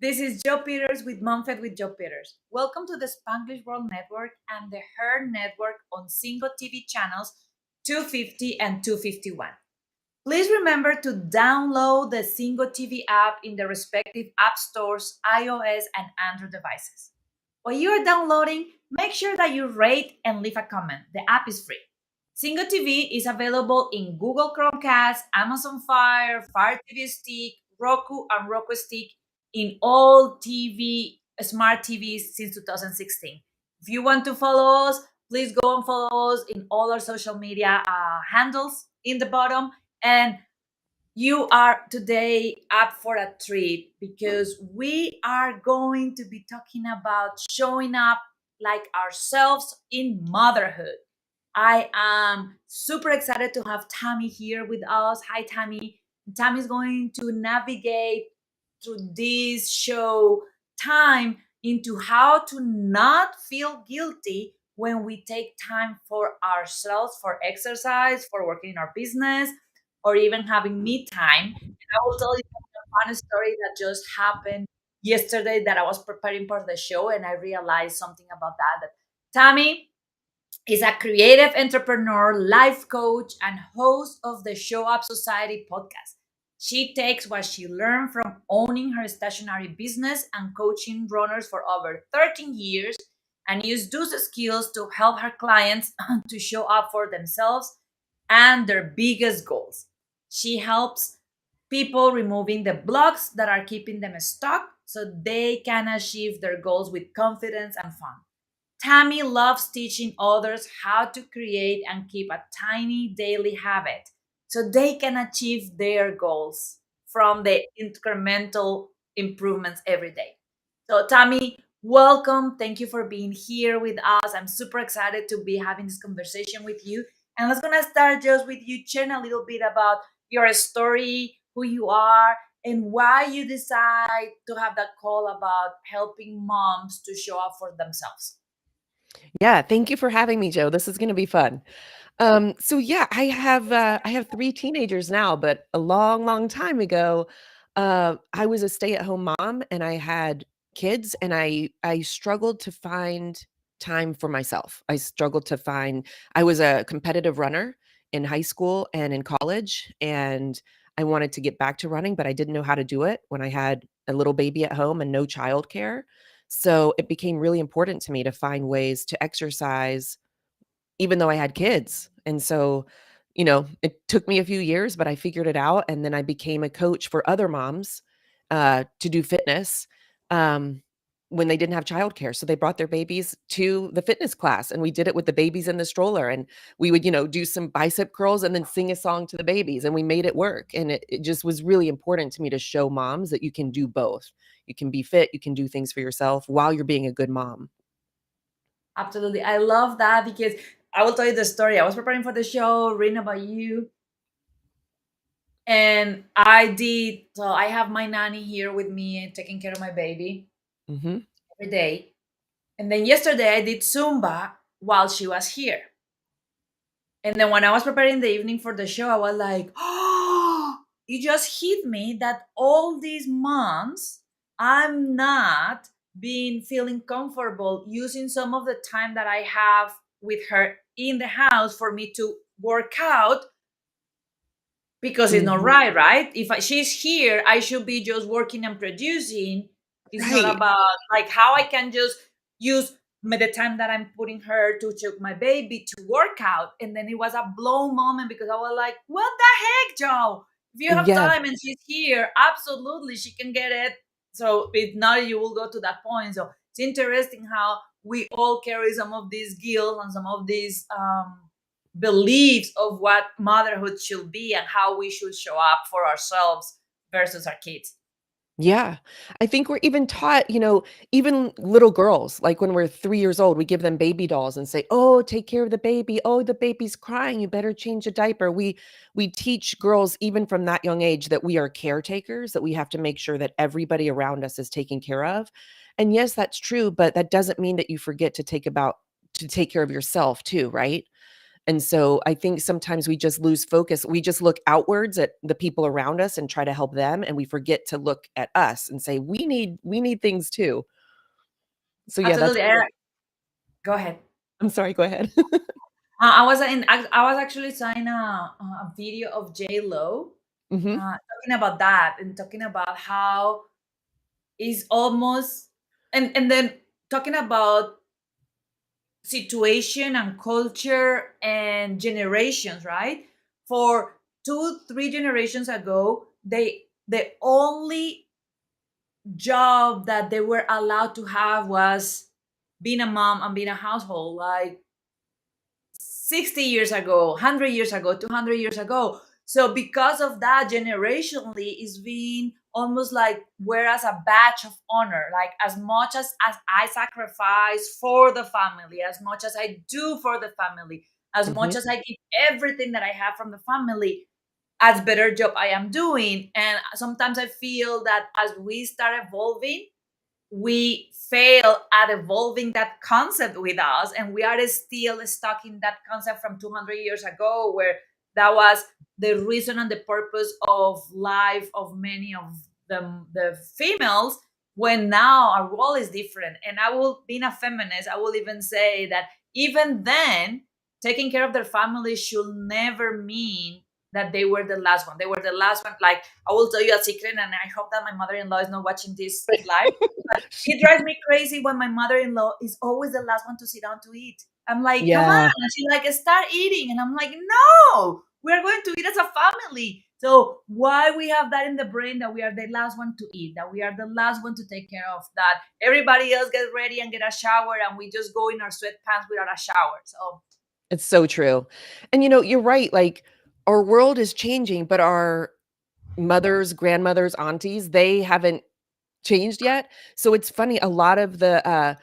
This is Joe Peters with MomFit with Joe Peters. Welcome to the Spanglish World Network and the H.E.R Network on single TV channels 250 and 251. Please remember to download the Single TV app in the respective app stores, iOS and Android devices. While you are downloading, make sure that you rate and leave a comment. The app is free. Single TV is available in Google Chromecast, Amazon Fire, Fire TV Stick, Roku, and Roku Stick in all TV smart TVs since 2016. If you want to follow us, please go and follow us in all our social media handles in the bottom. And you are today up for a treat because we are going to be talking about showing up like ourselves in motherhood. I am super excited to have Tammie here with us. Hi, Tammie. Tammie is going to navigate through this show time into how to not feel guilty when we take time for ourselves, for exercise, for working in our business, or even having me time. And I will tell you a fun story that just happened yesterday that I was preparing for the show and I realized something about that. That Tammie is a creative entrepreneur, life coach, and host of the Show Up Society podcast. She takes what she learned from owning her stationary business and coaching runners for over 13 years and use those skills to help her clients to show up for themselves and their biggest goals. She helps people removing the blocks that are keeping them stuck so they can achieve their goals with confidence and fun. Tammie loves teaching others how to create and keep a tiny daily habit so they can achieve their goals from the incremental improvements every day. So, Tammie, welcome. Thank you for being here with us. I'm super excited to be having this conversation with you. And let's gonna start just with you sharing a little bit about your story, who you are, and why you decide to have that call about helping moms to show up for themselves. Yeah, thank you for having me, Joe. This is gonna be fun. So yeah, I have 3 teenagers now, but a long, long time ago, I was a stay-at-home mom and I had kids and I struggled to find time for myself. I was a competitive runner in high school and in college, and I wanted to get back to running, but I didn't know how to do it when I had a little baby at home and no childcare. So it became really important to me to find ways to exercise even though I had kids. And so, it took me a few years, but I figured it out. And then I became a coach for other moms to do fitness um, when they didn't have childcare. So they brought their babies to the fitness class and we did it with the babies in the stroller. And we would, do some bicep curls and then sing a song to the babies. And we made it work. And it just was really important to me to show moms that you can do both. You can be fit, you can do things for yourself while you're being a good mom. Absolutely. I love that because I will tell you the story. I was preparing for the show, reading about you, and so I have my nanny here with me and taking care of my baby Hmm. every day. And then yesterday I did Zumba while she was here. And then when I was preparing the evening for the show, I was like, oh, it just hit me that all these months I'm not being feeling comfortable using some of the time that I have with her in the house for me to work out because it's not Hmm. right, right? She's here, I should be just working and producing. It's not Right. about like how I can just use the time that I'm putting her to choke my baby to work out. And then it was a blow moment because I was like, what the heck, Joe? If you have Yeah. time and she's here, absolutely she can get it. So if not, you will go to that point. So it's interesting how we all carry some of these guilt and some of these beliefs of what motherhood should be and how we should show up for ourselves versus our kids. Yeah. I think we're even taught, even little girls, like when we're 3 years old, we give them baby dolls and say, "Oh, take care of the baby. Oh, the baby's crying. You better change a diaper." We teach girls even from that young age that we are caretakers, that we have to make sure that everybody around us is taken care of. And yes, that's true, but that doesn't mean that you forget to take care of yourself too, right? And so I think sometimes we just lose focus. We just look outwards at the people around us and try to help them, and we forget to look at us and say, we need things too. So yeah, that's Absolutely. Go ahead. I'm sorry, go ahead. I was actually seeing a video of J Lo Mhm, talking about that and talking about how is almost and then talking about situation and culture and generations, right? For 2 3 generations ago, the only job that they were allowed to have was being a mom and being a household. Like 60 years ago, 100 years ago, 200 years ago. So because of that, generationally is being almost like whereas a badge of honor, like as much as I sacrifice for the family, as much as I do for the family, as much mhm. as I give everything that I have from the family, as better job I am doing. And sometimes I feel that as we start evolving, we fail at evolving that concept with us, and we are still stuck in that concept from 200 years ago, where that was the reason and the purpose of life of many of the females, when now our role is different. And I will, being a feminist, I will even say that even then, taking care of their family should never mean that they were the last one. They were the last one. Like, I will tell you a secret, and I hope that my mother-in-law is not watching this live. She It drives me crazy when my mother-in-law is always the last one to sit down to eat. I'm like, come on. Yeah, And she's like, start eating. And I'm like, no, we're going to eat as a family. So why we have that in the brain that we are the last one to eat, that we are the last one to take care of, that everybody else get ready and get a shower and we just go in our sweatpants without a shower. So it's so true. And, you're right, like, our world is changing, but our mothers, grandmothers, aunties, they haven't changed yet. So it's funny, a lot of the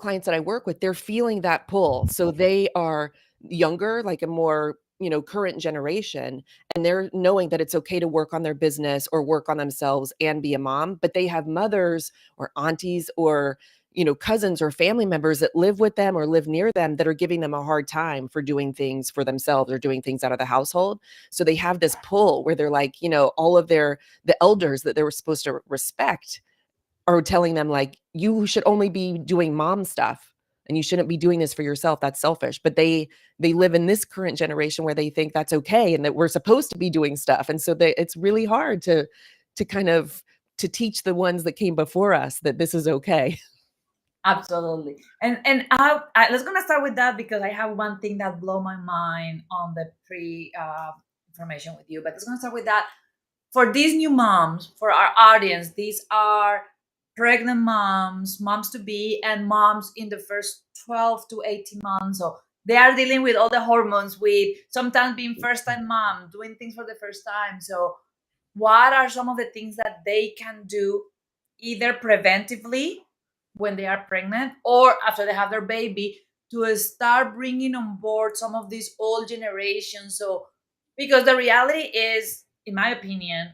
clients that I work with, they're feeling that pull. So they are younger, like a more, current generation, and they're knowing that it's okay to work on their business or work on themselves and be a mom, but they have mothers or aunties or cousins or family members that live with them or live near them that are giving them a hard time for doing things for themselves or doing things out of the household. So they have this pull where they're like, all of the elders that they were supposed to respect are telling them like, you should only be doing mom stuff and you shouldn't be doing this for yourself. That's selfish. But they live in this current generation where they think that's okay and that we're supposed to be doing stuff. And so it's really hard to kind of to teach the ones that came before us that this is okay. absolutely. And let's gonna start with that because I have one thing that blow my mind on the pre information with you. But let's gonna start with that. For these new moms, for our audience, these are pregnant moms, moms to be, and moms in the first 12 to 18 months. So they are dealing with all the hormones, with sometimes being first time mom, doing things for the first time. So, what are some of the things that they can do either preventively when they are pregnant or after they have their baby to start bringing on board some of these old generations? So, because the reality is, in my opinion,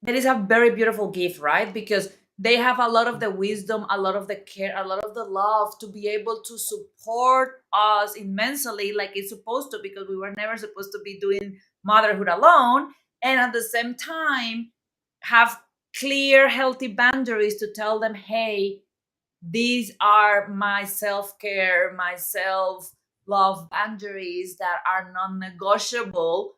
that is a very beautiful gift, right? Because they have a lot of the wisdom, a lot of the care, a lot of the love to be able to support us immensely, like it's supposed to, because we were never supposed to be doing motherhood alone. And at the same time, have clear, healthy boundaries to tell them, hey, these are my self-care, my self-love boundaries that are non-negotiable.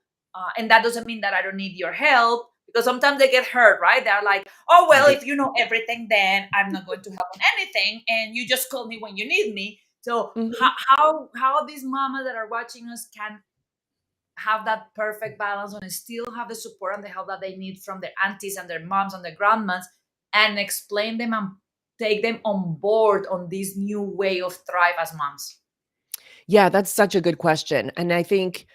And that doesn't mean that I don't need your help, because sometimes they get hurt, right? They're like, oh well, Right. if you know everything, then I'm not going to help on anything, and you just call me when you need me. So Mhm. how these mamas that are watching us can have that perfect balance and still have the support and the help that they need from their aunties and their moms and their grandmas, and explain them and take them on board on this new way of thrive as moms. Yeah, that's such a good question. And I think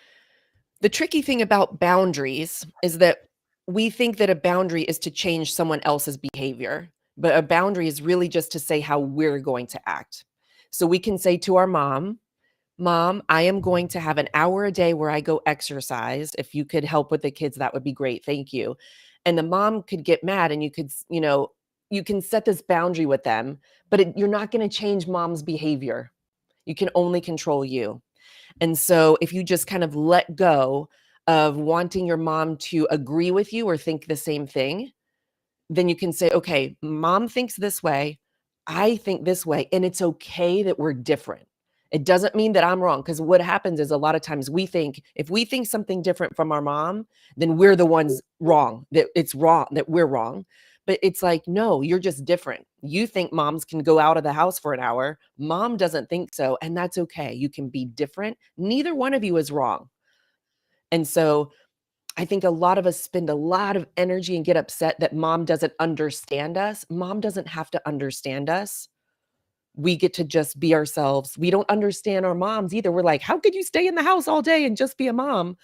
the tricky thing about boundaries is that we think that a boundary is to change someone else's behavior, but a boundary is really just to say how we're going to act. So we can say to our mom, Mom, I am going to have an hour a day where I go exercise. If you could help with the kids, that would be great. Thank you. And the mom could get mad and you can set this boundary with them, but you're not going to change mom's behavior. You can only control you. And so if you just kind of let go of wanting your mom to agree with you or think the same thing, then you can say, okay, mom thinks this way, I think this way, and it's okay that we're different. It doesn't mean that I'm wrong, because what happens is a lot of times we think if we think something different from our mom, then we're the ones wrong, that it's wrong, that we're wrong. But it's like, no, you're just different. You think moms can go out of the house for an hour. Mom doesn't think so. And that's okay. You can be different. Neither one of you is wrong. And so I think a lot of us spend a lot of energy and get upset that mom doesn't understand us. Mom doesn't have to understand us. We get to just be ourselves. We don't understand our moms either. We're like, how could you stay in the house all day and just be a mom?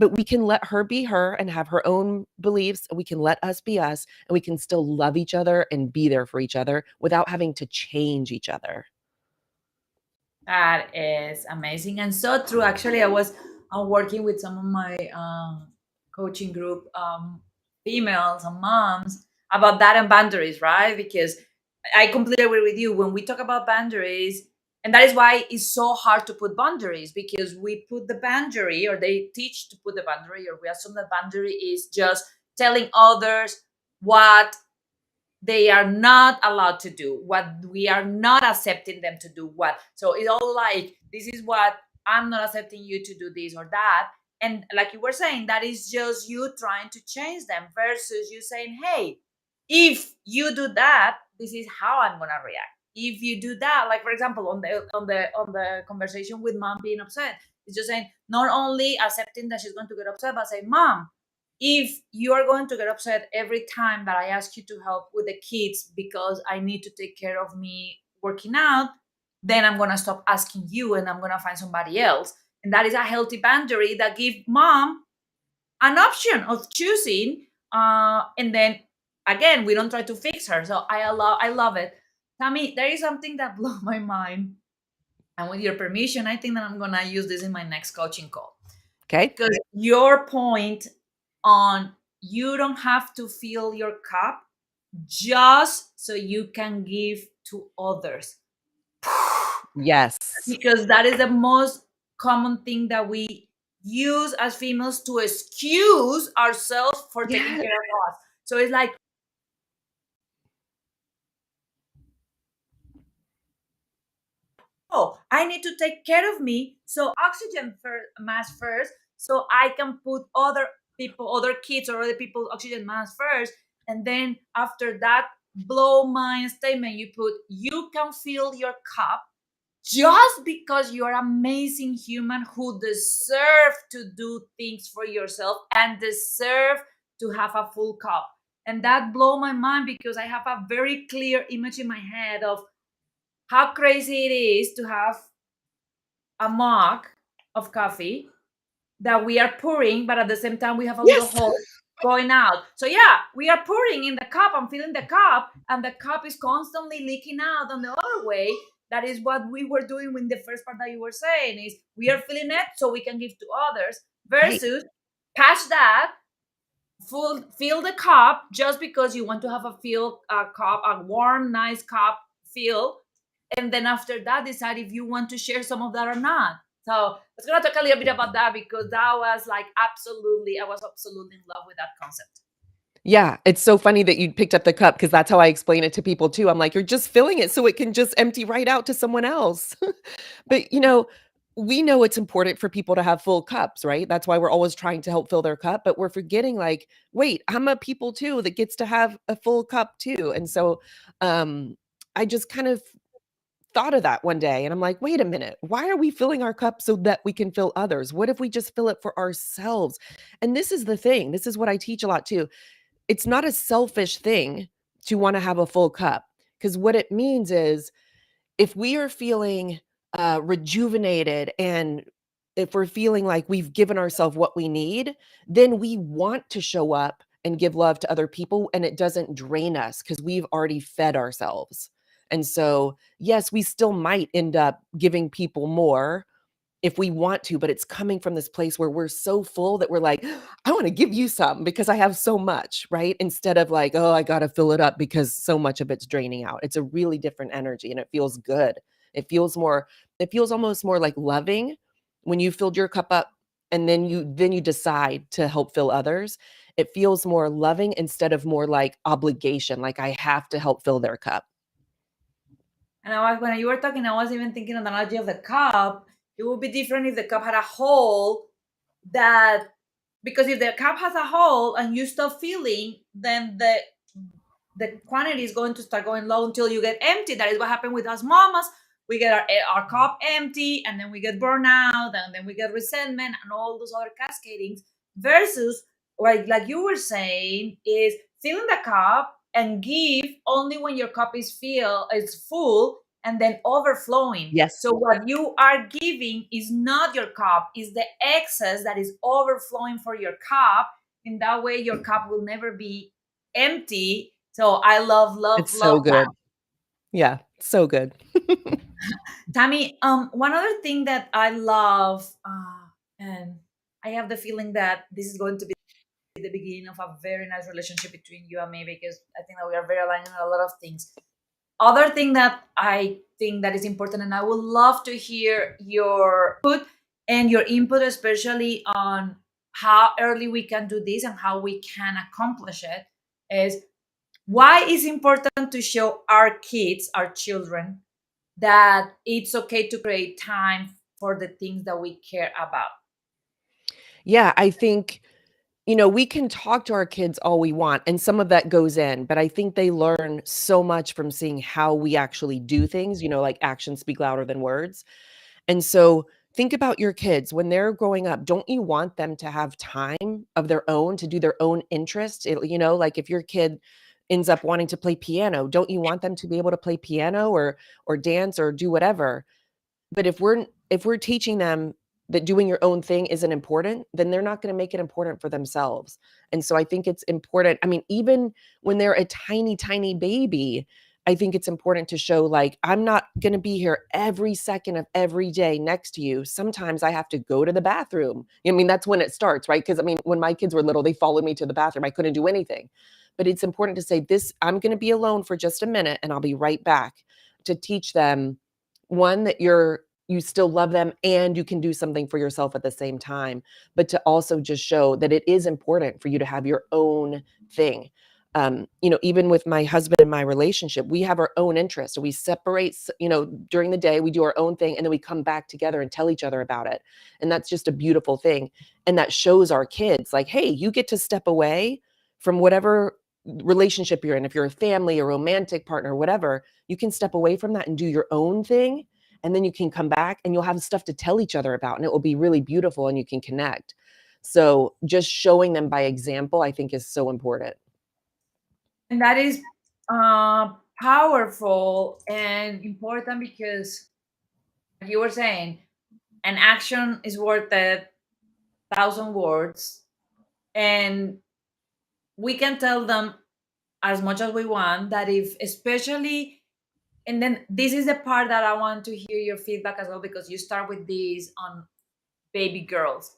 But we can let her be her and have her own beliefs. And we can let us be us, and we can still love each other and be there for each other without having to change each other. That is amazing and so true. Actually, I was working with some of my coaching group females and moms about that and boundaries, right? Because I completely agree with you. When we talk about boundaries, and that is why it's so hard to put boundaries, because we put the boundary, or they teach to put the boundary, or we assume the boundary is just telling others what they are not allowed to do, what we are not accepting them to do, what. So it's all like, this is what, I'm not accepting you to do this or that. And like you were saying, that is just you trying to change them, versus you saying, hey, if you do that, this is how I'm gonna react. If you do that, like for example, on the conversation with mom being upset, it's just saying, not only accepting that she's going to get upset, but say, mom, if you are going to get upset every time that I ask you to help with the kids because I need to take care of me working out, then I'm going to stop asking you and I'm going to find somebody else. And that is a healthy boundary that give mom an option of choosing. And then again, we don't try to fix her. So I love it. Tammie, there is something that blew my mind. And with your permission, I think that I'm going to use this in my next coaching call. Okay. Because your point on, you don't have to fill your cup just so you can give to others. Yes. Because that is the most common thing that we use as females to excuse ourselves for taking Yes. care of us. So it's like, oh, I need to take care of me. So mask first, so I can put other people, other kids, or other people oxygen mask first. And then after that blow mind statement, you put, you can fill your cup just because you're an amazing human who deserve to do things for yourself and deserve to have a full cup. And that blow my mind, because I have a very clear image in my head of how crazy it is to have a mug of coffee that we are pouring, but at the same time we have a little Yes. hole going out. So yeah, we are pouring in the cup and filling the cup, and the cup is constantly leaking out on the other way. That is what we were doing in the first part that you were saying, is we are filling it so we can give to others, Right. versus catch that, fill the cup just because you want to have a cup, a warm, nice cup feel, and then after that decide if you want to share some of that or not. So I was gonna talk a little bit about that, because that was like, absolutely, I was absolutely in love with that concept. Yeah, it's so funny that you picked up the cup, because that's how I explain it to people too. I'm like, "You're just filling it so it can just empty right out to someone else." But, we know it's important for people to have full cups, right? That's why we're always trying to help fill their cup, but we're forgetting like, "Wait, I'm a people too that gets to have a full cup too." And so, um, I just kind of thought of that one day and I'm like, "Wait a minute. Why are we filling our cup so that we can fill others? What if we just fill it for ourselves?" And this is the thing. This is what I teach a lot too. It's not a selfish thing to wanna have a full cup, because what it means is if we are feeling, rejuvenated, and if we're feeling like we've given ourselves what we need, then we want to show up and give love to other people, and it doesn't drain us because 'cause we've already fed ourselves. And so, yes, we still might end up giving people more, if we want to, but it's coming from this place where we're so full that we're like, I want to give you some because I have so much, right? Instead of like, oh, I got to fill it up because so much of it's draining out. It's a really different energy and it feels good. It feels almost more like loving. when you filled your cup up and then you decide to help fill others, it feels more loving instead of more like obligation, like I have to help fill their cup. And when you were talking, I was even thinking of the analogy of the cup. It would be different if the cup had a hole that, because if the cup has a hole and you stop filling, then the quantity is going to start going low until you get empty. That is what happened with us mamas. We get our cup empty, and then we get burnout, and then we get resentment, and all those other cascadings. Versus, like you were saying, is filling the cup and give only when your cup is full, and then overflowing. Yes. So what you are giving is not your cup; is the excess that is overflowing for your cup. In that way, your cup will never be empty. So I love, love, It's so love that. good. Yeah, so good. Tammie, one other thing that I love, and I have the feeling that this is going to be the beginning of a very nice relationship between you and me, because I think that we are very aligned in a lot of things. Other thing that I think that is important, and I would love to hear your input and your input, especially on how early we can do this and how we can accomplish it, is why is important to show our kids, our children, that it's okay to create time for the things that we care about. Yeah, I think, we can talk to our kids all we want, and some of that goes in, but I think they learn so much from seeing how we actually do things, like actions speak louder than words. And so think about your kids when they're growing up. Don't you want them to have time of their own to do their own interest? Like if your kid ends up wanting to play piano, don't you want them to be able to play piano or dance or do whatever? But if we're teaching them that doing your own thing isn't important, then they're not going to make it important for themselves. And so I think it's important. I mean, even when they're a tiny, tiny baby, I think it's important to show like, I'm not going to be here every second of every day next to you. Sometimes I have to go to the bathroom. I mean, that's when it starts, right? Because I mean, when my kids were little, they followed me to the bathroom. I couldn't do anything. But it's important to say, this, I'm going to be alone for just a minute and I'll be right back, to teach them, one, that you still love them and you can do something for yourself at the same time, but to also just show that it is important for you to have your own thing. Even with my husband and my relationship, we have our own interests. We separate, during the day, we do our own thing and then we come back together and tell each other about it. And that's just a beautiful thing. And that shows our kids like, hey, you get to step away from whatever relationship you're in. If you're a family, a romantic partner, whatever, you can step away from that and do your own thing, and then you can come back and you'll have stuff to tell each other about, and it will be really beautiful and you can connect. So just showing them by example, I think, is so important. And that is powerful and important because, like you were saying, an action is worth 1,000 words. And we can tell them as much as we want that, if, especially, and then this is the part that I want to hear your feedback as well, because you start with this on baby girls.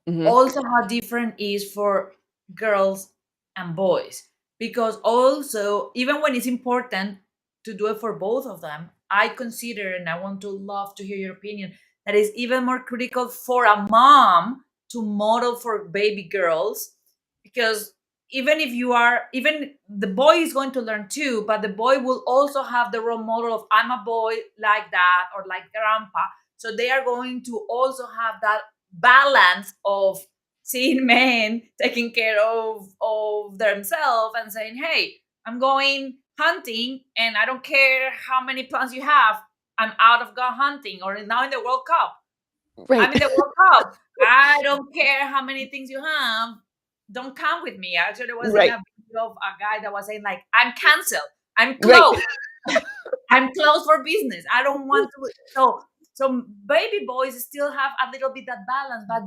Mhm. Also how different is for girls and boys, because also even when it's important to do it for both of them, I consider, and I want to love to hear your opinion, that is even more critical for a mom to model for baby girls. Because even if you are, even the boy is going to learn too, but the boy will also have the role model of, I'm a boy like that, or like grandpa. So they are going to also have that balance of seeing men taking care of themselves and saying, hey, I'm going hunting and I don't care how many plans you have, I'm out of gun hunting. Or now in the World Cup, I'm Right. in the World Cup, I don't care how many things you have, don't come with me. Actually, I was in Right. a video of a guy that was saying like, I'm canceled, I'm Right. closed, I'm closed for business, I don't want to. So baby boys still have a little bit that balance. But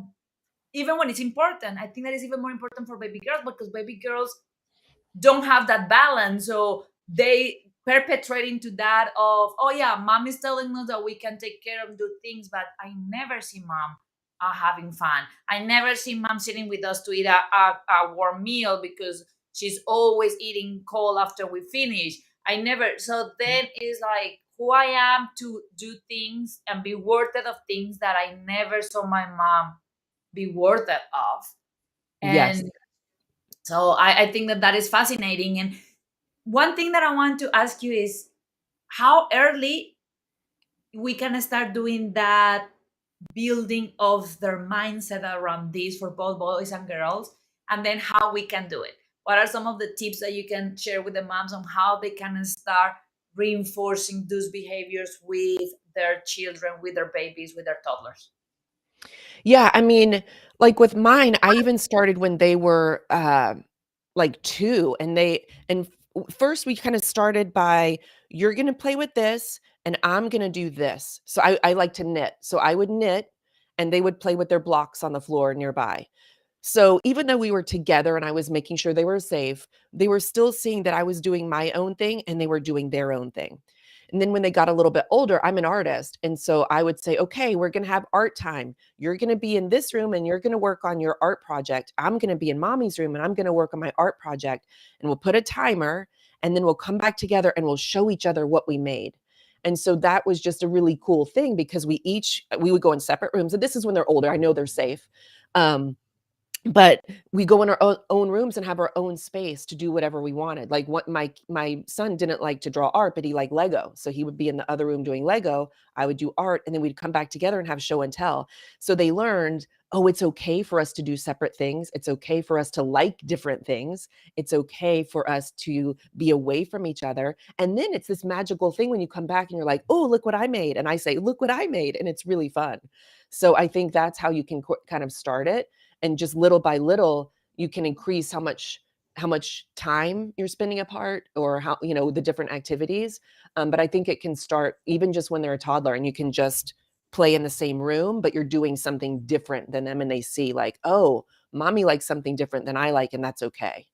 even when it's important, I think that is even more important for baby girls, because baby girls don't have that balance. So they perpetrate into that of, oh yeah, mom is telling us that we can take care of do things, but I never see mom having fun. I never see mom sitting with us to eat a warm meal, because she's always eating cold after we finish. I never. So then it's like, who I am to do things and be worth it of things that I never saw my mom be worth it of. Yes. And so I think that that is fascinating. And one thing that I want to ask you is how early we can start doing that building of their mindset around this for both boys and girls, and then how we can do it. What are some of the tips that you can share with the moms on how they can start reinforcing those behaviors with their children, with their babies, with their toddlers? Yeah, I mean, like with mine, I even started when they were like 2 and first we kind of started by you're going to play with this and I'm going to do this. So I like to knit. So I would knit and they would play with their blocks on the floor nearby. So even though we were together and I was making sure they were safe, they were still seeing that I was doing my own thing and they were doing their own thing. And then when they got a little bit older, I'm an artist. And so I would say, okay, we're going to have art time. You're going to be in this room and you're going to work on your art project. I'm going to be in mommy's room and I'm going to work on my art project. And we'll put a timer and then we'll come back together and we'll show each other what we made. And so that was just a really cool thing because we would go in separate rooms. And this is when they're older. I know they're safe. But we go in our own rooms and have our own space to do whatever we wanted. Like what my son didn't like to draw art, but he liked Lego. So he would be in the other room doing Lego. I would do art, and then we'd come back together and have show and tell. So they learned, oh, it's okay for us to do separate things. It's okay for us to like different things. It's okay for us to be away from each other. And then it's this magical thing when you come back and you're like, oh, look what I made. And I say, look what I made. And it's really fun. So I think that's how you can kind of start it, and just little by little you can increase how much time you're spending apart, or how the different activities. But I think it can start even just when they're a toddler and you can just play in the same room, but you're doing something different than them and they see like, oh, mommy likes something different than I like, and that's okay.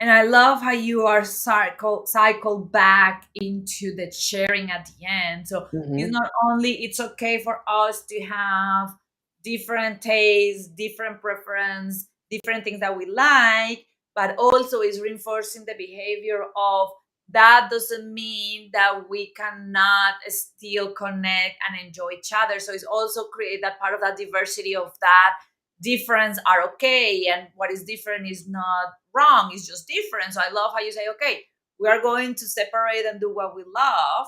And I love how you are cycle back into the sharing at the end. So it's Hmm. not only it's okay for us to have different tastes, different preference, different things that we like, but also is reinforcing the behavior of that doesn't mean that we cannot still connect and enjoy each other. So it's also create that part of that diversity of that difference are okay, and what is different is not wrong, it's just different. So I love how you say, okay, we are going to separate and do what we love,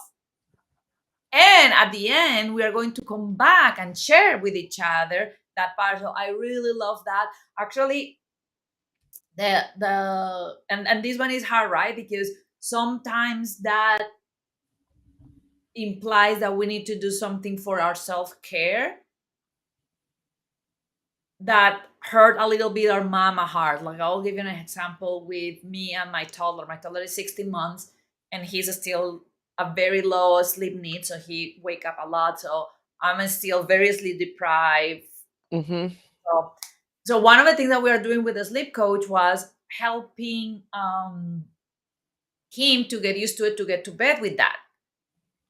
and at the end we are going to come back and share with each other that part. So I really love that. Actually, and this one is hard, right? Because sometimes that implies that we need to do something for our self-care that hurt a little bit our mama heart. Like I'll give you an example with me and my toddler. My toddler is 16 months and he's still a very low sleep need, so he wake up a lot. So I'm still very sleep deprived. Hmm. So, so one of the things that we are doing with the sleep coach was helping him to get used to it, to get to bed with that.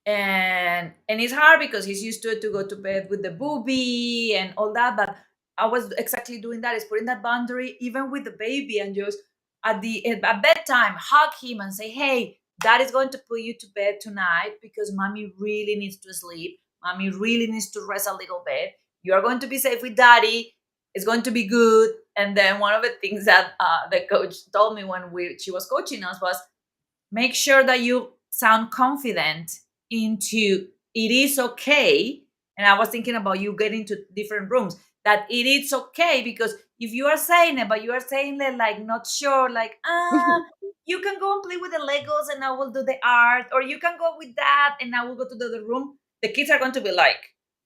And it's hard because he's used to it, to go to bed with the booby and all that. But I was exactly doing that, is putting that boundary even with the baby, and just at bedtime hug him and say, hey, dad is going to put you to bed tonight because mommy really needs to sleep, mommy really needs to rest a little bit, you are going to be safe with daddy, it's going to be good. And then one of the things that the coach told me when she was coaching us was, make sure that you sound confident into it is okay. And I was thinking about you getting to different rooms, that it is okay, because if you are saying it but you are saying it like not sure, like you can go and play with the legos and I will do the art, or you can go with that and I will go to the other room, the kids are going to be like,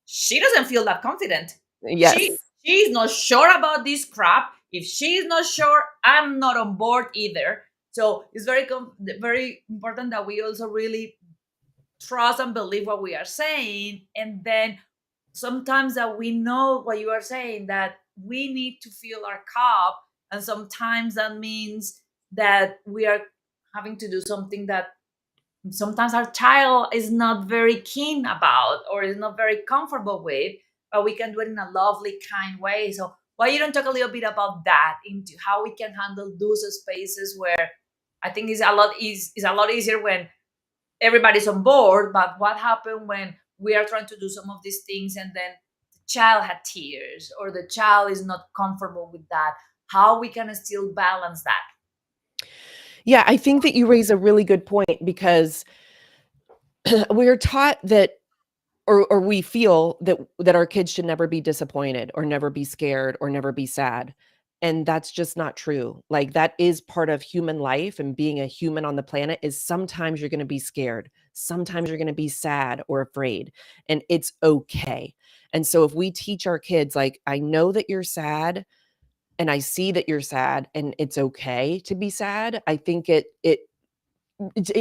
she doesn't feel that confident, she Yes. she's not sure about this crap, if she's not sure, I'm not on board either. So it's very important that we also really trust and believe what we are saying. And then sometimes that we know what you are saying, that we need to fill our cup. And sometimes that means that we are having to do something that sometimes our child is not very keen about or is not very comfortable with, but we can do it in a lovely, kind way. So why you don't talk a little bit about that, into how we can handle those spaces where I think is a lot easier when everybody's on board. But what happened when we are trying to do some of these things and then the child had tears or the child is not comfortable with that? How we can still balance that? Yeah, I think that you raise a really good point because we're taught that or we feel that our kids should never be disappointed or never be scared or never be sad. And that's just not true. Like that is part of human life and being a human on the planet is sometimes you're going to be scared. Sometimes you're going to be sad or afraid and it's okay. And so if we teach our kids like I know that you're sad and I see that you're sad and it's okay to be sad, I think it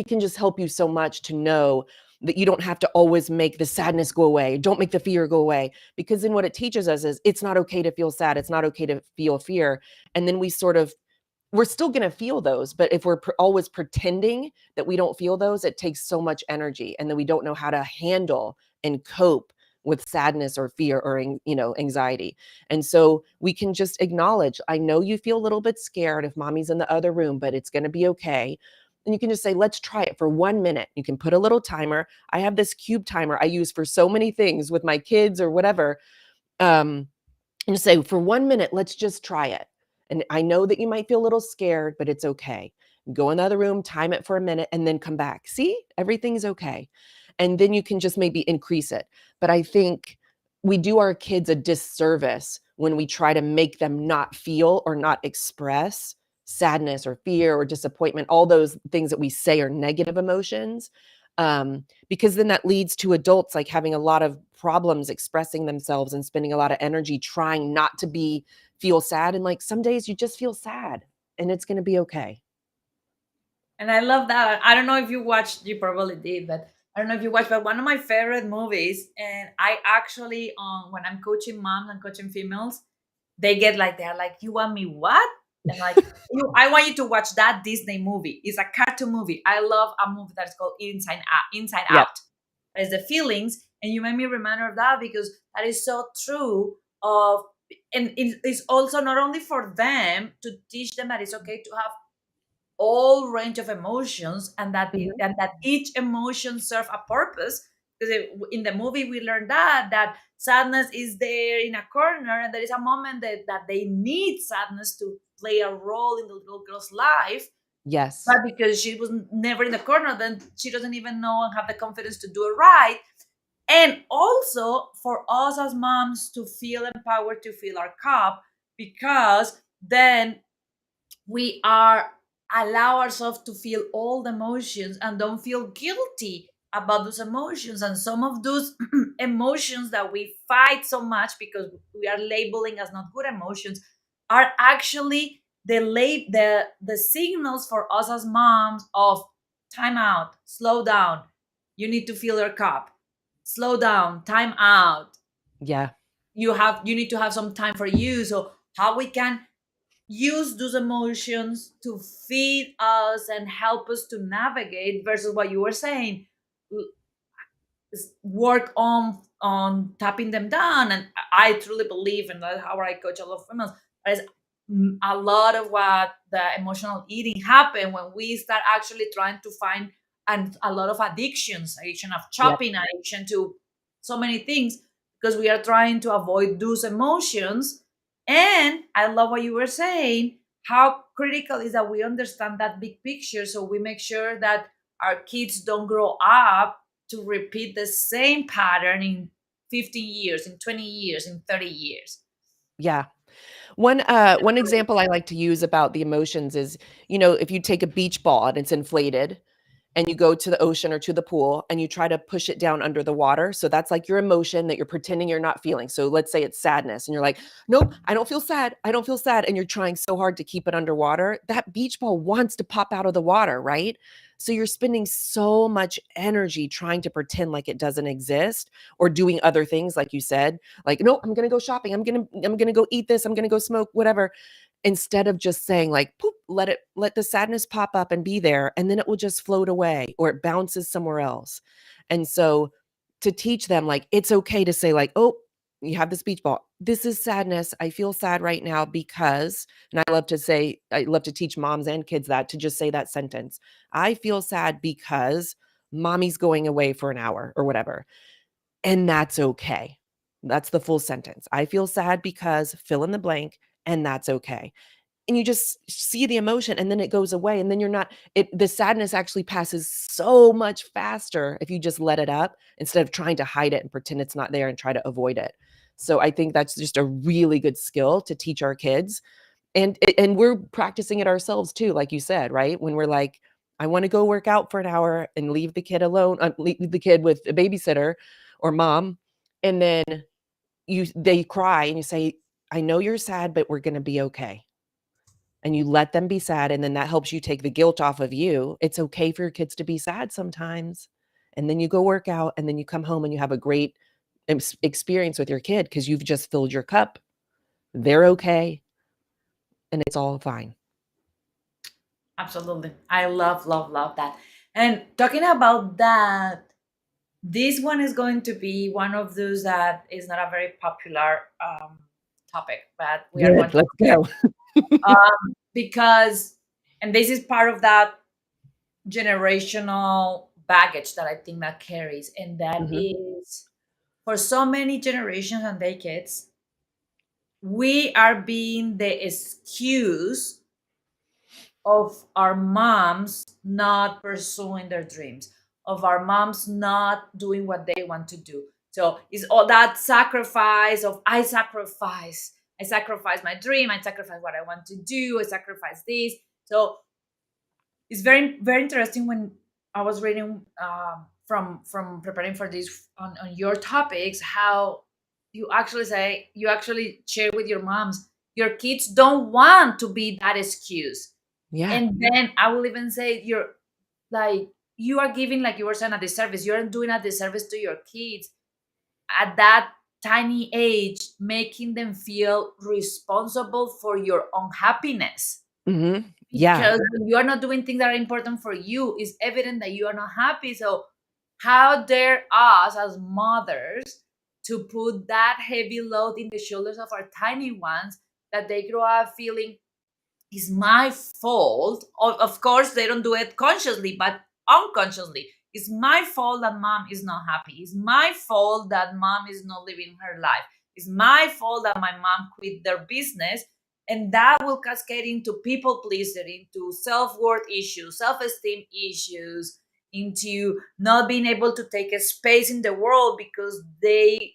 can just help you so much to know that you don't have to always make the sadness go away. Don't make the fear go away. Because then what it teaches us is it's not okay to feel sad. It's not okay to feel fear. And then we're still going to feel those. But if we're always pretending that we don't feel those, it takes so much energy. And then we don't know how to handle and cope with sadness or fear or anxiety. And so we can just acknowledge, I know you feel a little bit scared if mommy's in the other room, but it's going to be okay. And you can just say, let's try it for 1 minute. You can put a little timer. I have this cube timer I use for so many things with my kids or whatever. Um, and say, for 1 minute, let's just try it. And I know that you might feel a little scared, but it's okay. Go in the other room, time it for a minute, and then come back. See, everything's okay. And then you can just maybe increase it. But I think we do our kids a disservice when we try to make them not feel or not express sadness or fear or disappointment, all those things that we say are negative emotions. Because then that leads to adults like having a lot of problems expressing themselves and spending a lot of energy trying not to feel sad. And like some days you just feel sad and it's going to be okay. And I love that. I don't know if you watched, you probably did, but I don't know if you watched, but one of my favorite movies, and I actually, when I'm coaching moms and coaching females, they get like, they're like, you want me what? And like, I want you to watch that Disney movie. It's a cartoon movie. I love a movie that's called Inside Out. Inside Yep. Out. It's the feelings, and you made me reminder of that because that is so true. Of and it's also not only for them to teach them that it's okay to have all range of emotions and Mhm. that each emotion serve a purpose, because in the movie we learned that sadness is there in a corner and there is a moment that they need sadness to play a role in the little girl's life, but Yes. because she was never in the corner, then she doesn't even know and have the confidence to do it right. And also for us as moms to feel empowered to fill our cup, because then we are allow ourselves to feel all the emotions and don't feel guilty about those emotions. And some of those emotions that we fight so much because we are labeling as not good emotions are actually the signals for us as moms of time out, slow down, you need to fill your cup, slow down, time out, Yeah. you need to have some time for you. So how we can use those emotions to feed us and help us to navigate, versus what you were saying, work on tapping them down. And I truly believe, and that's how I coach a lot of females, is a lot of what the emotional eating happen when we start actually trying to find, and a lot of addictions, addiction of Yep. shopping, addiction to so many things, because we are trying to avoid those emotions. And I love what you were saying, how critical is that we understand that big picture, so we make sure that our kids don't grow up to repeat the same pattern in 15 years, in 20 years, in 30 years. Yeah. One example I like to use about the emotions is, if you take a beach ball and it's inflated and you go to the ocean or to the pool and you try to push it down under the water. So that's like your emotion that you're pretending you're not feeling. So let's say it's sadness and you're like, nope, I don't feel sad. I don't feel sad. And you're trying so hard to keep it underwater. That beach ball wants to pop out of the water, right? So you're spending so much energy trying to pretend like it doesn't exist or doing other things, like you said, like, no, I'm going to go shopping. I'm going to go eat this. I'm going to go smoke, whatever, instead of just saying like, poop, let the sadness pop up and be there, and then it will just float away or it bounces somewhere else. And so to teach them like it's okay to say like, oh, you have this beach ball, this is sadness, I feel sad right now because, and I love to teach moms and kids that, to just say that sentence, I feel sad because mommy's going away for an hour or whatever. And that's okay. That's the full sentence. I feel sad because fill in the blank, and that's okay. And you just see the emotion and then it goes away. And then you're not, the sadness actually passes so much faster if you just let it up instead of trying to hide it and pretend it's not there and try to avoid it. So I think that's just a really good skill to teach our kids. And we're practicing it ourselves too, like you said, right? When we're like, I want to go work out for an hour and leave the kid alone, leave the kid with a babysitter or mom. And then they cry and you say, I know you're sad, but we're going to be okay. And you let them be sad, and then that helps you take the guilt off of you. It's okay for your kids to be sad sometimes. And then you go work out, and then you come home and you have a great experience with your kid because you've just filled your cup. They're okay, and it's all fine. Absolutely. I love, love, love that. And talking about that, this one is going to be one of those that is not a very popular topic, but we are going Good, to let's go. because, and this is part of that generational baggage that I think that carries, and that Mhm. is for so many generations and decades, we are being the excuse of our moms not pursuing their dreams, of our moms not doing what they want to do. So it's all that sacrifice of I sacrifice my dream, I sacrifice what I want to do, I sacrifice this. So it's very very interesting when I was reading from preparing for this on your topics, how you actually share with your moms your kids don't want to be that excuse. Yeah. And then I will even say you're like you are giving, like you were saying, a disservice. You're doing a disservice to your kids at that tiny age, making them feel responsible for your own happiness. Mhm. Yeah. Because when you are not doing things that are important for you, it's evident that you are not happy. So how dare us as mothers to put that heavy load in the shoulders of our tiny ones, that they grow up feeling it's my fault. Of course, they don't do it consciously, but unconsciously. It's my fault that mom is not happy. It's my fault that mom is not living her life. It's my fault that my mom quit their business. And that will cascade into people pleasing, into self worth issues, self esteem issues, into not being able to take a space in the world because they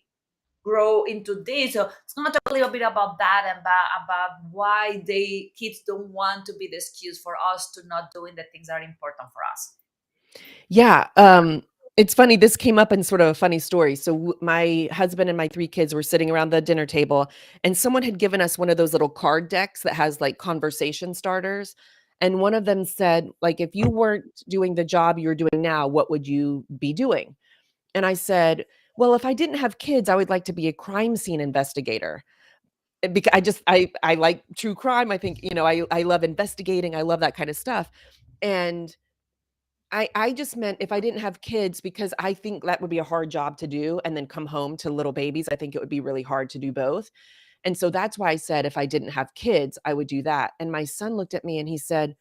grow into this. So it's going to talk a little bit about that and about why they kids don't want to be the excuse for us to not doing the things that are important for us. Yeah, it's funny, this came up in sort of a funny story. So my husband and my 3 kids were sitting around the dinner table, and someone had given us one of those little card decks that has, like, conversation starters, and one of them said, like, "If you weren't doing the job you're doing now, what would you be doing?" And I said, "Well, if I didn't have kids, I would like to be a crime scene investigator." Because I like true crime, I think, I love investigating, I love that kinda stuff, and I just meant if I didn't have kids because I think that would be a hard job to do and then come home to little babies. I think it would be really hard to do both. And so that's why I said if I didn't have kids, I would do that. And my son looked at me and he said,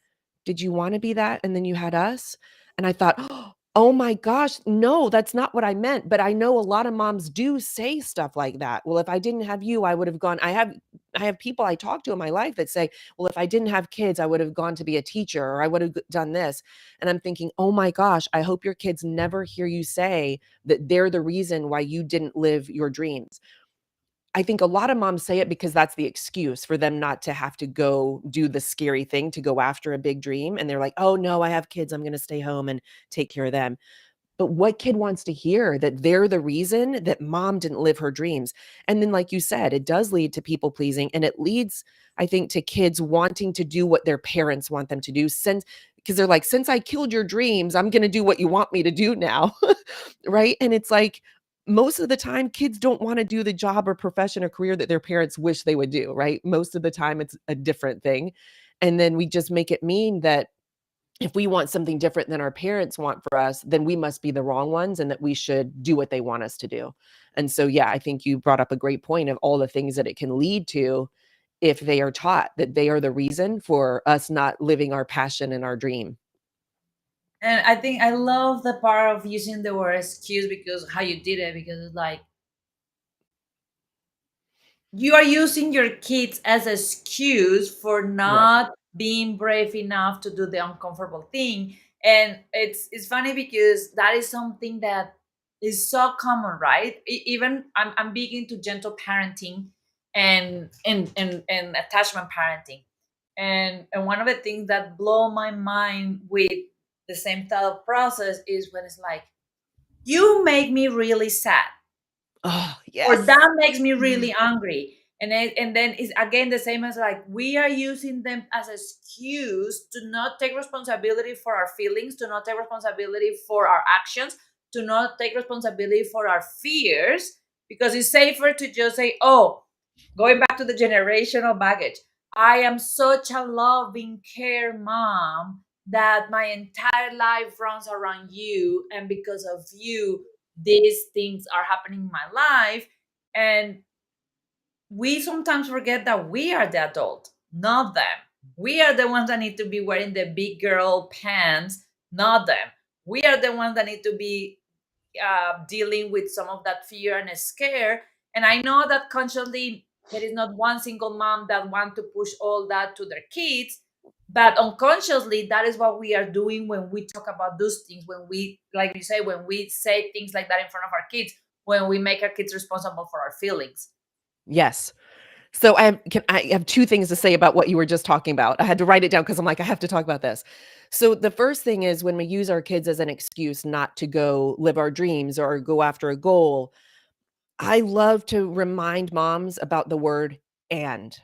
"Did you want to be that and then you had us?" And I thought, "Oh my gosh, no, that's not what I meant." But I know a lot of moms do say stuff like that. Well, if I didn't have you, I would have gone. I have people I talk to in my life that say, "Well, if I didn't have kids, I would have gone to be a teacher or I would have done this." And I'm thinking, "Oh my gosh, I hope your kids never hear you say that they're the reason why you didn't live your dreams." I think a lot of moms say it because that's the excuse for them not to have to go do the scary thing to go after a big dream, and they're like, "Oh, no, I have kids, I'm gonna stay home and take care of them." But what kid wants to hear that they're the reason that mom didn't live her dreams? And then, like you said, it does lead to people pleasing, and it leads, I think, to kids wanting to do what their parents want them to do since because they're like, "Since I killed your dreams, I'm gonna do what you want me to do now." Right? And it's like, most of the time, kids don't wanna do the job or profession or career that their parents wish they would do, right? Most of the time, it's a different thing. And then we just make it mean that if we want something different than our parents want for us, then we must be the wrong ones and that we should do what they want us to do. And so, yeah, I think you brought up a great point of all the things that it can lead to if they are taught that they are the reason for us not living our passion and our dream. And I think I love the part of using the word excuse because how you did it, because it's like you are using your kids as an excuse for Right. not being brave enough to do the uncomfortable thing. And it's funny because that is something that is so common, right? Even I'm big into gentle parenting and attachment parenting. And one of the things that blow my mind with the same thought process is when it's like, you make me really sad, Oh, or yes. that makes me really angry. And then it's again the same as like we are using them as excuse to not take responsibility for our feelings, to not take responsibility for our actions, to not take responsibility for our fears, because it's safer to just say, oh, going back to the generational baggage, I am such a loving care mom that my entire life runs around you, and because of you these things are happening in my life. And we sometimes forget that we are the adult, not them. We are the ones that need to be wearing the big girl pants, not them. We are the ones that need to be dealing with some of that fear and scare. And I know that consciously there is not one single mom that want to push all that to their kids, but unconsciously that is what we are doing when we talk about those things, when we, like you say, when we say things like that in front of our kids, when we make our kids responsible for our feelings. Yes. So I have 2 things to say about what you were just talking about. I had to write it down because 'cause I'm like, "I have to talk about this." So the first thing is when we use our kids as an excuse not to go live our dreams or go after a goal, I love to remind moms about the word "and."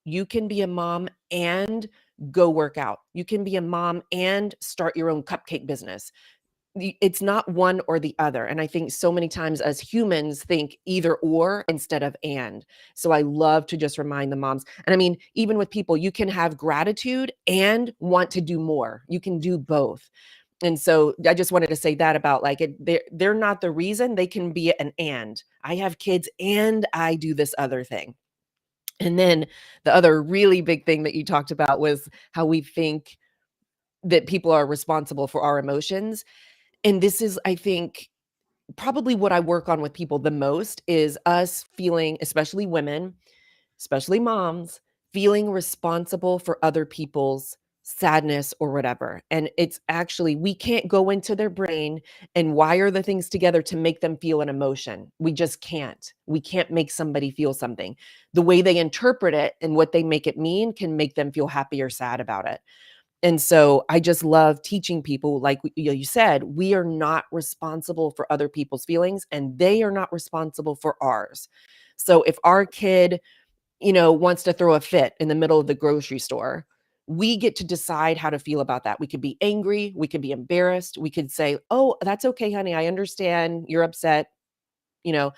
You can be a mom and go work out. You can be a mom and start your own cupcake business. It's not one or the other, and I think so many times as humans think either or instead of and. So I love to just remind the moms, and I mean, even with people, you can have gratitude and want to do more. You can do both. And so I just wanted to say that about like they're not the reason, they can be an and. I have kids and I do this other thing. And then the other really big thing that you talked about was how we think that people are responsible for our emotions. And this is, I think, probably what I work on with people the most is us feeling, especially women, especially moms, feeling responsible for other people's sadness or whatever. And it's actually, we can't go into their brain and wire the things together to make them feel an emotion. We just can't. We can't make somebody feel something. The way they interpret it and what they make it mean can make them feel happy or sad about it. And so I just love teaching people, like you said, we are not responsible for other people's feelings and they are not responsible for ours. So if our kid, wants to throw a fit in the middle of the grocery store, we get to decide how to feel about that. We could be angry, we could be embarrassed, we could say, "Oh, that's okay, honey. I understand you're upset." You know,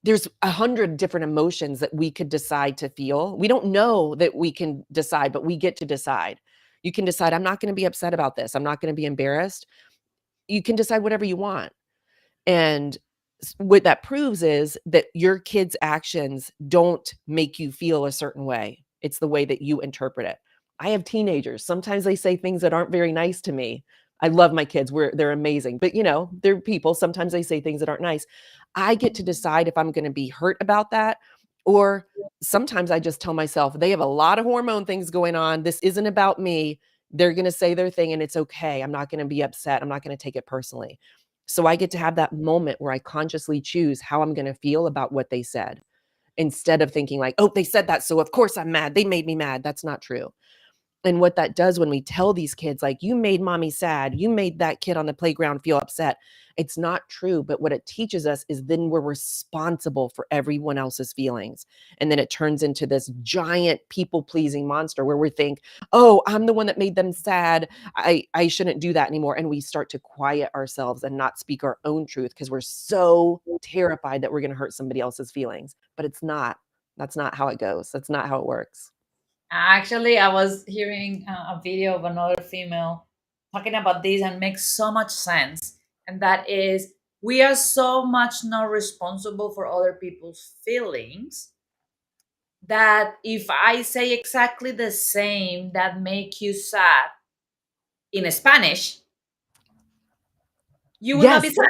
there's 100 different emotions that we could decide to feel. We don't know that we can decide, but we get to decide. You can decide, "I'm not gonna be upset about this. I'm not gonna be embarrassed." You can decide whatever you want. And what that proves is that your kids' actions don't make you feel a certain way. It's the way that you interpret it. I have teenagers. Sometimes they say things that aren't very nice to me. I love my kids. They're amazing. But they're people. Sometimes they say things that aren't nice. I get to decide if I'm going to be hurt about that, or sometimes I just tell myself they have a lot of hormone things going on. This isn't about me. They're going to say their thing and it's okay. I'm not going to be upset. I'm not going to take it personally. So I get to have that moment where I consciously choose how I'm gonna feel about what they said, instead of thinking like, "Oh, they said that, so of course I'm mad. They made me mad." That's not true. And what that does when we tell these kids, like, "You made mommy sad. You made that kid on the playground feel upset." It's not true, but what it teaches us is then we're responsible for everyone else's feelings. And then it turns into this giant people-pleasing monster where we think, "Oh, I'm the one that made them sad. I shouldn't do that anymore." And we start to quiet ourselves and not speak our own truth because we're so terrified that we're gonna hurt somebody else's feelings. But it's not. That's not how it goes. That's not how it works. Actually, I was hearing a video of another female talking about this and makes so much sense. And that is, we are so much not responsible for other people's feelings that if I say exactly the same that make you sad in Spanish, You will not be Yes. sad.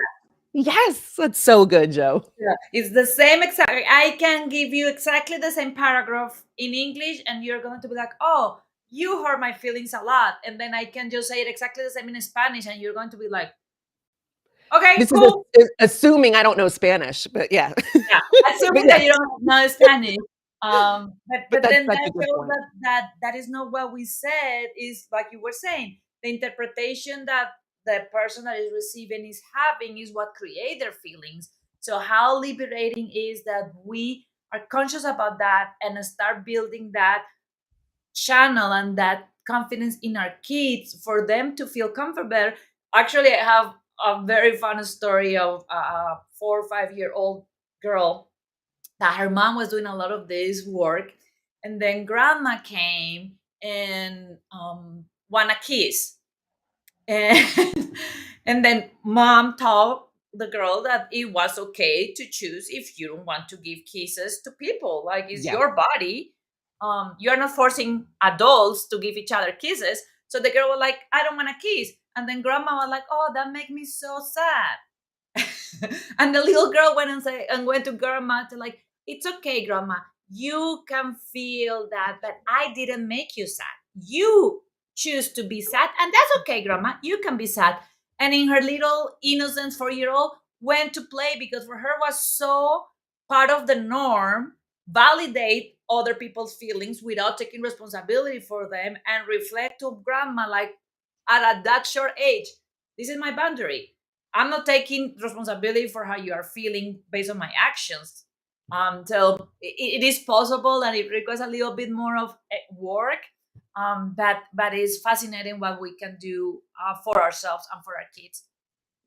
Yes, that's so good, Joe. Yeah. It's the same exact. I can give you exactly the same paragraph in English, and you're going to be like, "Oh, you hurt my feelings a lot," and then I can just say it exactly the same in Spanish, and you're going to be like, "Okay, This is cool." assuming I don't know Spanish, but yeah. Yeah, But assuming that yes, you don't know Spanish. but But that's then such that a good shows point. that is not what we said. Is like you were saying, the interpretation that the person that is receiving is having is what create their feelings. So how liberating is that we are conscious about that and start building that channel and that confidence in our kids for them to feel comfortable. Actually, I have a very fun story of a 4 or 5 year old girl that her mom was doing a lot of this work, and then grandma came and want a kiss, and and then mom told the girl that it was okay to choose if you don't want to give kisses to people, like it's Yeah. your body. You're not forcing adults to give each other kisses. So the girl was like, I don't want a kiss, and then grandma was like, oh, that makes me so sad. And the little girl went and say and went to grandma to like, it's okay, grandma. You can feel that, but I didn't make you sad. You choose to be sad, and that's okay, grandma. You can be sad. And in her little innocence 4 year old went to play because for her was so part of the norm, validate other people's feelings without taking responsibility for them and reflect to grandma like at that short age, this is my boundary. I'm not taking responsibility for how you are feeling based on my actions. So it is possible, and it requires a little bit more of work. But it's fascinating what we can do for ourselves and for our kids.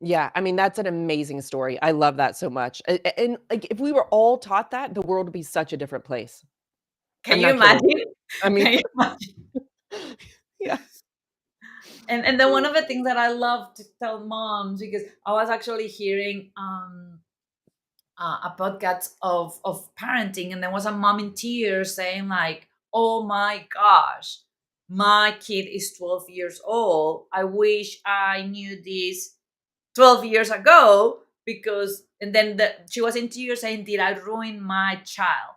Yeah, I mean, that's an amazing story. I love that so much. And, like, if we were all taught that, the world would be such a different place. Can I'm you not kidding. imagine? I mean, Can you imagine? yeah. And then one of the things that I love to tell moms, because I was actually hearing a podcast of parenting, and there was a mom in tears saying like, oh my gosh, my kid is 12 years old, I wish I knew this 12 years ago. Because and then she was in tears saying, did I ruin my child?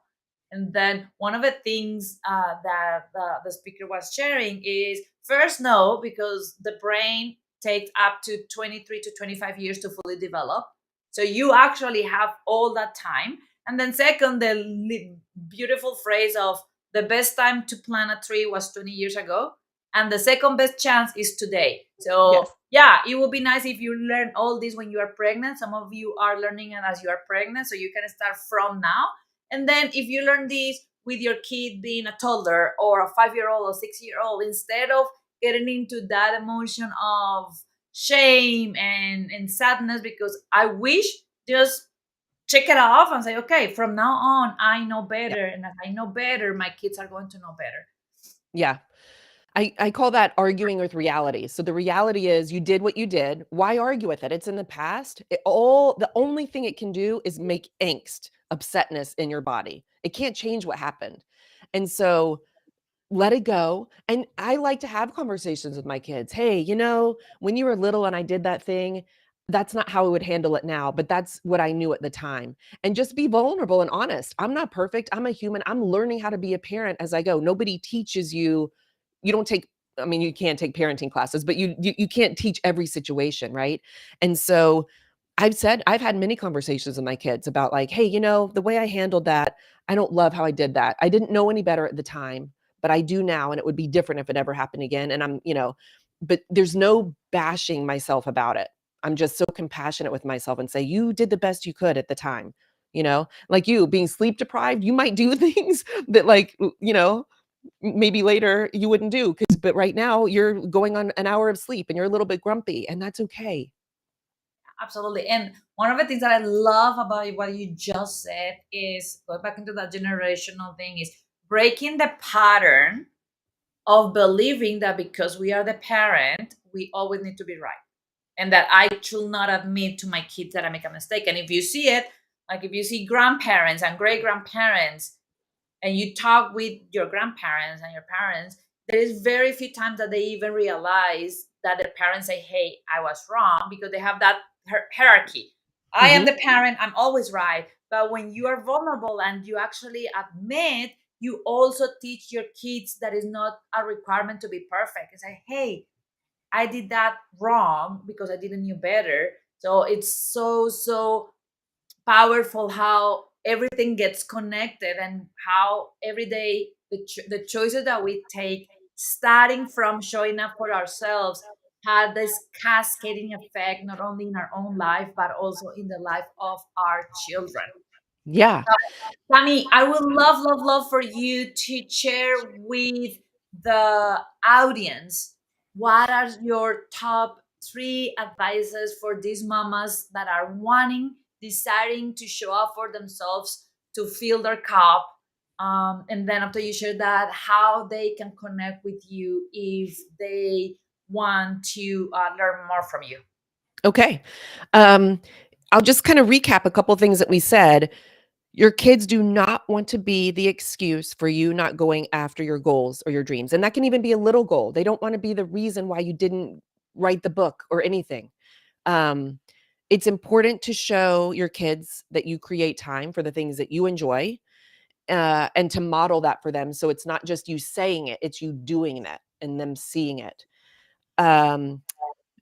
And then one of the things that the speaker was sharing is, first, no, because the brain takes up to 23 to 25 years to fully develop. So you actually have all that time. And then second, the beautiful phrase of, the best time to plant a tree was 20 years ago, and the second best chance is today. So Yes. yeah, it would be nice if you learn all this when you are pregnant. Some of you are learning it as you are pregnant, so you can start from now. And then if you learn this with your kid being a toddler or a 5 year old or 6 year old, instead of getting into that emotion of shame and sadness, because I wish, just check it off and say, okay, from now on, I know Yeah. better. And as I know better, my kids are going to know better. Yeah. I call that arguing with reality. So the reality is you did what you did. Why argue with it? It's in the past. The only thing it can do is make angst, upsetness in your body. It can't change what happened. And so let it go. And I like to have conversations with my kids. Hey, when you were little and I did that thing, that's not how I would handle it now, but that's what I knew at the time. And just be vulnerable and honest. I'm not perfect. I'm a human. I'm learning how to be a parent as I go. Nobody teaches you. You don't take, I mean, you can take parenting classes, but you can't teach every situation, right? And so I've had many conversations with my kids about like, hey, the way I handled that, I don't love how I did that. I didn't know any better at the time, but I do now, and it would be different if it ever happened again. And but there's no bashing myself about it. I'm just so compassionate with myself and say, you did the best you could at the time. Like you being sleep deprived, you might do things that like, maybe later you wouldn't do but right now you're going on an hour of sleep and you're a little bit grumpy and that's okay. Absolutely. And one of the things that I love about what you just said is, going back into that generational thing, is breaking the pattern of believing that because we are the parent, we always need to be right. And that I should not admit to my kids that I make a mistake. And if you see it, like if you see grandparents and great grandparents, and you talk with your grandparents and your parents, there is very few times that they even realize that their parents say, hey, I was wrong, because they have that hierarchy. I am Mhm. the parent, I'm always right. But when you are vulnerable and you actually admit, you also teach your kids that is not a requirement to be perfect. It's like, hey, I did that wrong because I didn't know better. So it's so powerful how everything gets connected, and how every day the choices that we take, starting from showing up for ourselves, had this cascading effect not only in our own life but also in the life of our children. Yeah. Tammie, I would love for you to share with the audience what are your top three advices for these mamas that are desiring to show up for themselves, to fill their cup. And then after you share that, how they can connect with you if they want to learn more from you. Okay. Um, I'll just kind of recap a couple things that we said. Your kids do not want to be the excuse for you not going after your goals or your dreams. And that can even be a little goal. They don't want to be the reason why you didn't write the book or anything. Um, it's important to show your kids that you create time for the things that you enjoy, and to model that for them. So it's not just you saying it, it's you doing that and them seeing it. Um,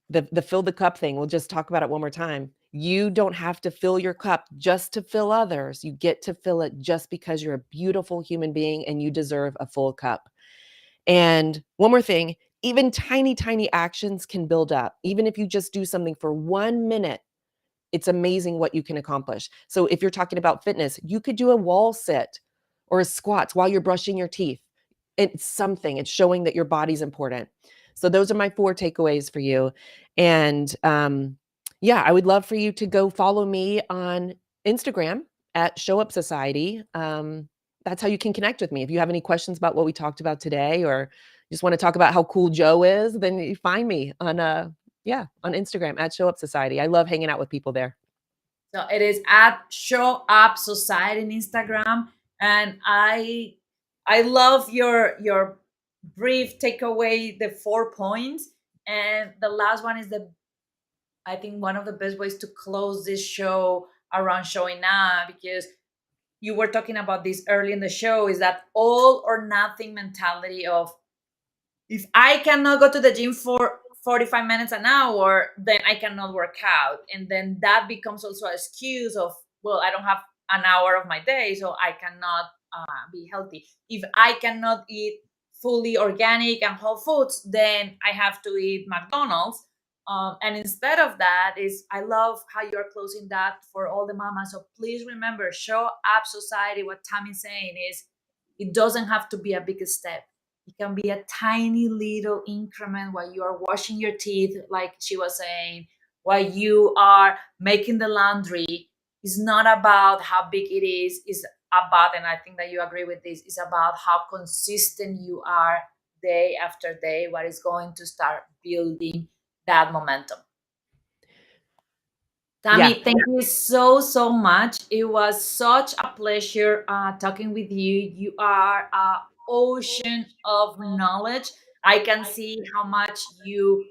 the fill the cup thing, we'll just talk about it one more time. You don't have to fill your cup just to fill others. You get to fill it just because you're a beautiful human being and you deserve a full cup. And one more thing, even tiny actions can build up. Even if you just do something for 1 minute, it's amazing what you can accomplish. So if you're talking about fitness, you could do a wall sit or a squats while you're brushing your teeth. It's something, it's showing that your body's important. So those are my 4 takeaways for you. And yeah, I would love for you to go follow me on Instagram at Show Up Society. That's how you can connect with me. If you have any questions about what we talked about today, or just want to talk about how cool Joe is, then you find me on yeah, on Instagram at Show Up Society. I love hanging out with people there. So it is at Show Up Society in Instagram, and I love your brief takeaway, the 4 points, and the last one is the I think one of the best ways to close this show around showing up, because you were talking about this early in the show, is that all or nothing mentality of, if I cannot go to the gym for 45 minutes an hour, then I cannot work out. And then that becomes also an excuse of, well, I don't have an hour of my day, so I cannot be healthy. If I cannot eat fully organic and whole foods, then I have to eat McDonald's. And instead of that, is I love how you're closing that for all the mamas. So please remember, show up society. What Tammie's saying is, it doesn't have to be a big step. It can be a tiny little increment while you are washing your teeth, like she was saying, while you are making the laundry. It's not about how big it is. It's about, and I think that you agree with this, it's about how consistent you are day after day, what is going to start building that momentum. Yeah. Tammie, thank you so much. It was such a pleasure talking with you. You are an ocean of knowledge. I can see how much you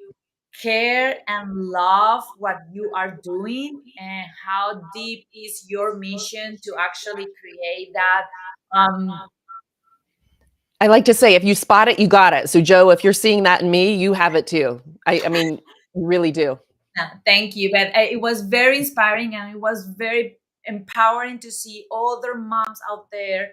care and love what you are doing, and how deep is your mission to actually create that. Um, I like to say, if you spot it, you got it. So Joe, if you're seeing that in me, you have it too. I mean, you really do. Thank you. But it was very inspiring, and it was very empowering to see other moms out there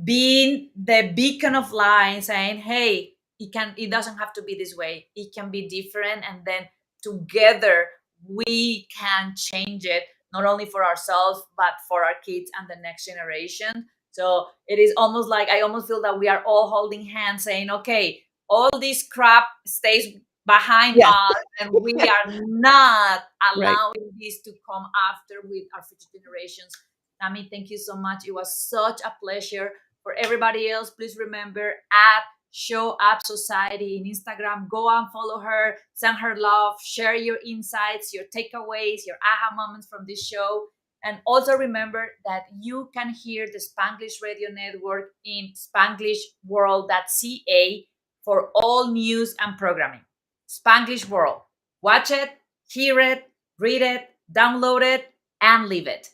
being the beacon of light, saying, hey, it doesn't have to be this way, it can be different, and then together we can change it, not only for ourselves but for our kids and the next generation. So it is almost like, I almost feel that we are all holding hands, saying, okay, all this crap stays behind Yes. us, and we are not Right. allowing this to come after with our future generations. Tammie, thank you so much. It was such a pleasure. For everybody else, please remember, at Show Up Society in Instagram. Go and follow her, send her love, share your insights, your takeaways, your aha moments from this show. And also remember that you can hear the Spanglish Radio Network in spanglishworld.ca for all news and programming. Spanglish World. Watch it, hear it, read it, download it, and leave it.